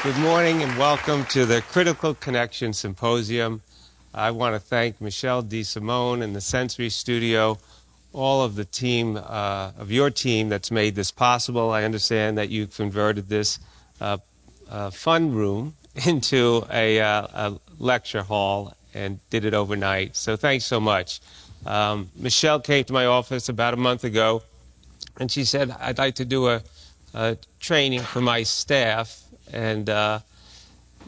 Good morning and welcome to the Critical Connection Symposium. I want to thank Michelle DeSimone and the Sensory Studio, all of the team, of your team that's made this possible. I understand that you've converted this fun room into a lecture hall and did it overnight. So thanks so much. Michelle came to my office about a month ago and she said, I'd like to do a training for my staff. And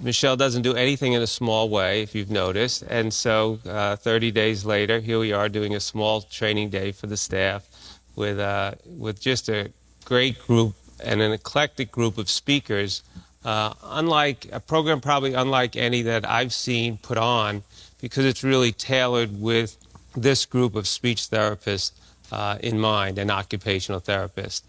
Michelle doesn't do anything in a small way, if you've noticed. And so 30 days later, here we are doing a small training day for the staff with just a great group and an eclectic group of speakers, unlike a program probably unlike any that I've seen put on, because it's really tailored with this group of speech therapists in mind, and occupational therapists.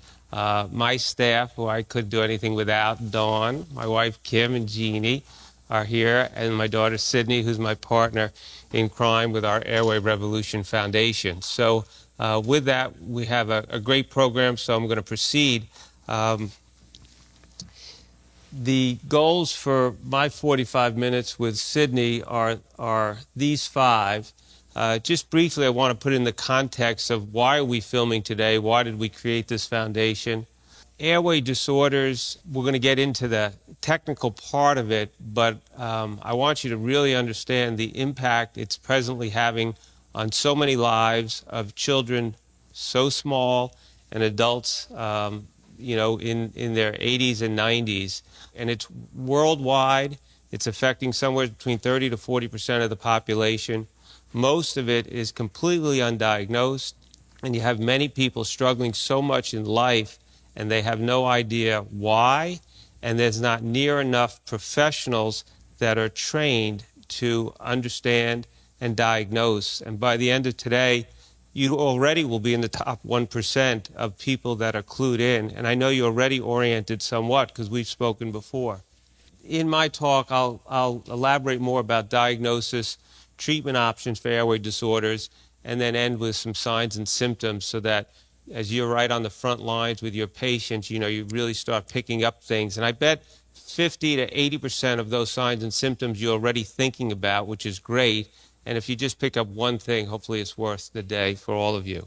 My staff, who I couldn't do anything without, Dawn, my wife Kim, and Jeannie are here, and my daughter Sydney, who's my partner in crime with our Airway Revolution Foundation. So with that, we have a great program, so I'm going to proceed. The goals for my 45 minutes with Sydney are these five. Just briefly, I want to put in the context of why are we filming today? Why did we create this foundation? Airway disorders, we're going to get into the technical part of it, but I want you to really understand the impact it's presently having on so many lives of children so small and adults, in their 80s and 90s. And it's worldwide. It's affecting somewhere between 30 to 40% of the population. Most of it is completely undiagnosed, and you have many people struggling so much in life, and they have no idea why, and there's not near enough professionals that are trained to understand and diagnose. And by the end of today, you already will be in the top 1% of people that are clued in, and I know you're already oriented somewhat because we've spoken before. In my talk, I'll elaborate more about diagnosis, treatment options for airway disorders, and then end with some signs and symptoms so that as you're right on the front lines with your patients, you really start picking up things. And I bet 50 to 80% of those signs and symptoms you're already thinking about, which is great. And if you just pick up one thing, hopefully it's worth the day for all of you.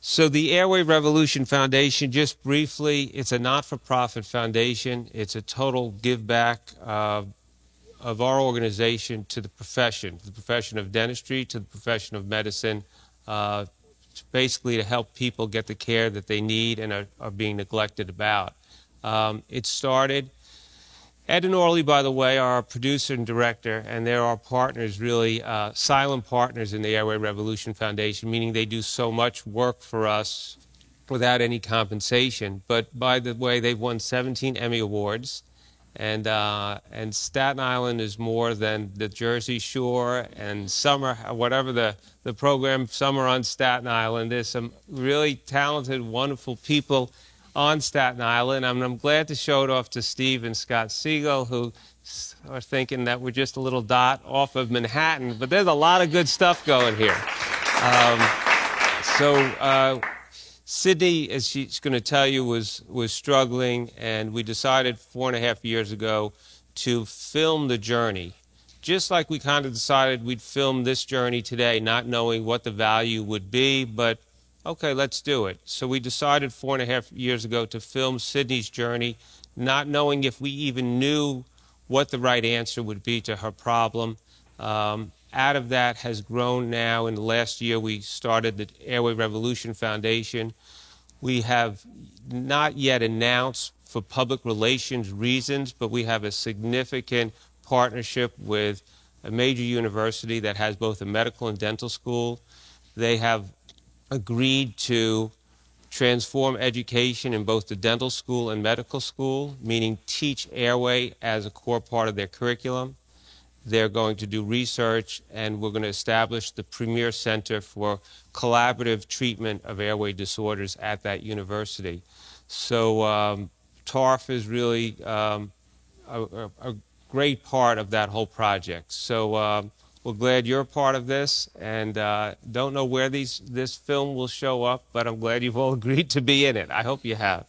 So the Airway Revolution Foundation, just briefly, it's a not-for-profit foundation. It's a total give back of our organization to the profession of dentistry, to the profession of medicine, basically to help people get the care that they need and are being neglected about. It started, Ed and Orly, by the way, are our producer and director, and they're our partners, really, silent partners in the Airway Revolution Foundation, meaning they do so much work for us without any compensation. But by the way, they've won 17 Emmy Awards. And Staten Island is more than the Jersey Shore and summer, whatever the program, Summer on Staten Island. There's some really talented, wonderful people on Staten Island. I'm glad to show it off to Steve and Scott Siegel, who are thinking that we're just a little dot off of Manhattan. But there's a lot of good stuff going here. Sydney, as she's going to tell you, was struggling, and we decided 4.5 years ago to film the journey. Just like we kind of decided we'd film this journey today, not knowing what the value would be, but okay, let's do it. So we decided 4.5 years ago to film Sydney's journey, not knowing if we even knew what the right answer would be to her problem. Out of that has grown now. In the last year, we started the Airway Revolution Foundation. We have not yet announced for public relations reasons, but we have a significant partnership with a major university that has both a medical and dental school. They have agreed to transform education in both the dental school and medical school, meaning teach airway as a core part of their curriculum. They're going to do research, and we're going to establish the premier center for collaborative treatment of airway disorders at that university. So TARF is really a great part of that whole project. So we're glad you're a part of this, and don't know where this film will show up, but I'm glad you've all agreed to be in it. I hope you have.